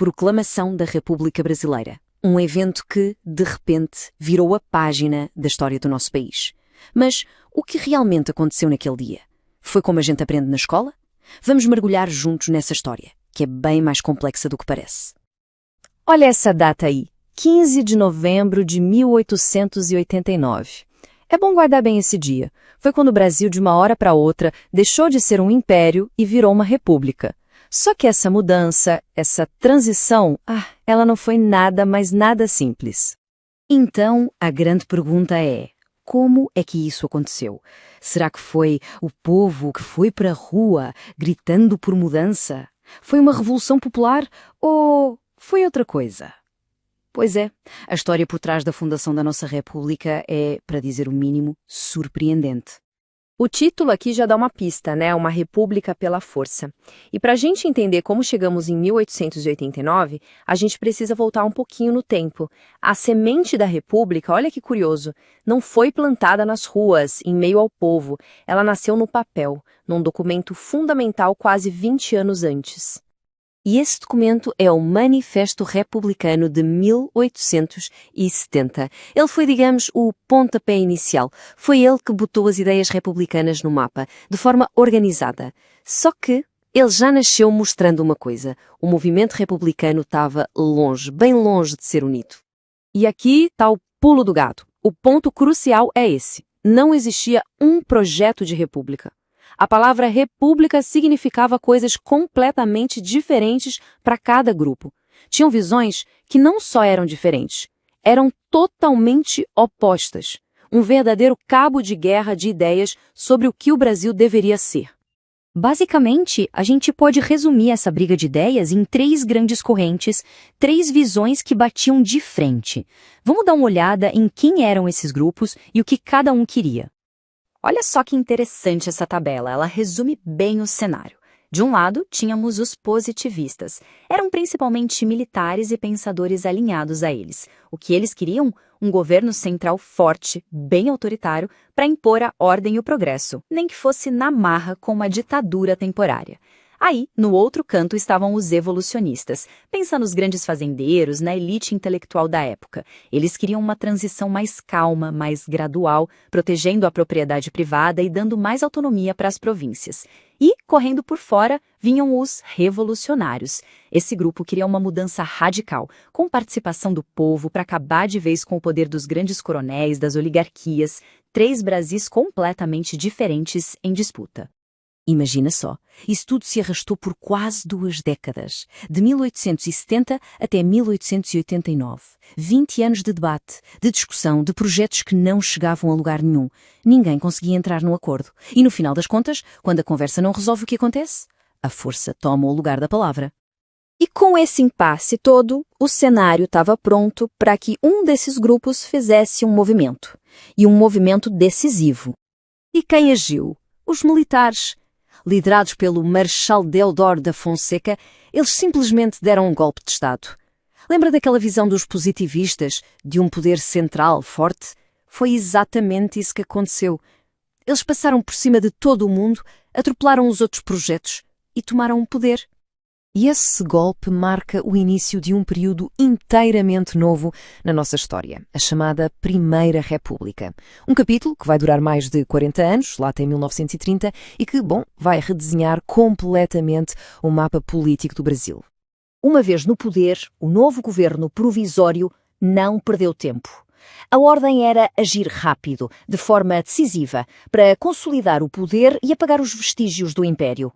Proclamação da República Brasileira. Um evento que, de repente, virou a página da história do nosso país. Mas o que realmente aconteceu naquele dia? Foi como a gente aprende na escola? Vamos mergulhar juntos nessa história, que é bem mais complexa do que parece. Olha essa data aí, 15 de novembro de 1889. É bom guardar bem esse dia. Foi quando o Brasil, de uma hora para outra, deixou de ser um império e virou uma república. Só que essa mudança, essa transição, ela não foi nada, mas nada simples. Então, a grande pergunta é, como é que isso aconteceu? Será que foi o povo que foi para a rua gritando por mudança? Foi uma revolução popular ou foi outra coisa? Pois é, a história por trás da fundação da nossa República é, para dizer o mínimo, surpreendente. O título aqui já dá uma pista, né? Uma república pela força. E para a gente entender como chegamos em 1889, a gente precisa voltar um pouquinho no tempo. A semente da república, olha que curioso, não foi plantada nas ruas, em meio ao povo. Ela nasceu no papel, num documento fundamental quase 20 anos antes. E esse documento é o Manifesto Republicano de 1870. Ele foi, digamos, o pontapé inicial. Foi ele que botou as ideias republicanas no mapa, de forma organizada. Só que ele já nasceu mostrando uma coisa. O movimento republicano estava longe, bem longe de ser unido. E aqui está o pulo do gato. O ponto crucial é esse. Não existia um projeto de república. A palavra república significava coisas completamente diferentes para cada grupo. Tinham visões que não só eram diferentes, eram totalmente opostas. Um verdadeiro cabo de guerra de ideias sobre o que o Brasil deveria ser. Basicamente, a gente pode resumir essa briga de ideias em 3 grandes correntes, 3 visões que batiam de frente. Vamos dar uma olhada em quem eram esses grupos e o que cada um queria. Olha só que interessante essa tabela, ela resume bem o cenário. De um lado, tínhamos os positivistas. Eram principalmente militares e pensadores alinhados a eles. O que eles queriam? Um governo central forte, bem autoritário, para impor a ordem e o progresso, nem que fosse na marra com uma ditadura temporária. Aí, no outro canto, estavam os evolucionistas. Pensa nos grandes fazendeiros, na elite intelectual da época. Eles queriam uma transição mais calma, mais gradual, protegendo a propriedade privada e dando mais autonomia para as províncias. E, correndo por fora, vinham os revolucionários. Esse grupo queria uma mudança radical, com participação do povo para acabar de vez com o poder dos grandes coronéis, das oligarquias, 3 Brasis completamente diferentes em disputa. Imagina só, isso tudo se arrastou por quase 2 décadas, de 1870 até 1889. 20 anos de debate, de discussão, de projetos que não chegavam a lugar nenhum. Ninguém conseguia entrar num acordo. E no final das contas, quando a conversa não resolve, o que acontece? A força toma o lugar da palavra. E com esse impasse todo, o cenário estava pronto para que um desses grupos fizesse um movimento. E um movimento decisivo. E quem agiu? Os militares. Liderados pelo Marechal Deodoro da Fonseca, eles simplesmente deram um golpe de Estado. Lembra daquela visão dos positivistas, de um poder central forte? Foi exatamente isso que aconteceu. Eles passaram por cima de todo o mundo, atropelaram os outros projetos e tomaram o poder. E esse golpe marca o início de um período inteiramente novo na nossa história, a chamada Primeira República. Um capítulo que vai durar mais de 40 anos, lá até 1930, e que, vai redesenhar completamente o mapa político do Brasil. Uma vez no poder, o novo governo provisório não perdeu tempo. A ordem era agir rápido, de forma decisiva, para consolidar o poder e apagar os vestígios do império.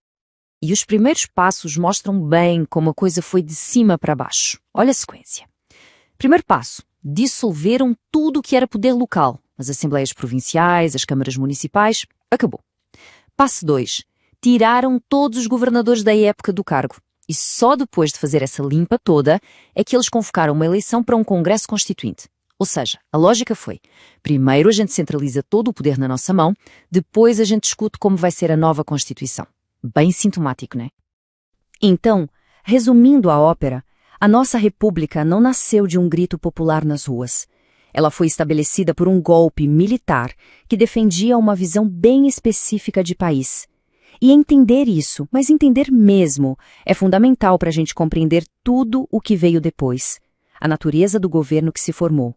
E os primeiros passos mostram bem como a coisa foi de cima para baixo. Olha a sequência. Primeiro passo, dissolveram tudo o que era poder local. As assembleias provinciais, as câmaras municipais, acabou. Passo 2, tiraram todos os governadores da época do cargo. E só depois de fazer essa limpa toda é que eles convocaram uma eleição para um congresso constituinte. Ou seja, a lógica foi, primeiro a gente centraliza todo o poder na nossa mão, depois a gente discute como vai ser a nova Constituição. Bem sintomático, né? Então, resumindo a ópera, a nossa república não nasceu de um grito popular nas ruas. Ela foi estabelecida por um golpe militar que defendia uma visão bem específica de país. E entender isso, mas entender mesmo, é fundamental para a gente compreender tudo o que veio depois. A natureza do governo que se formou,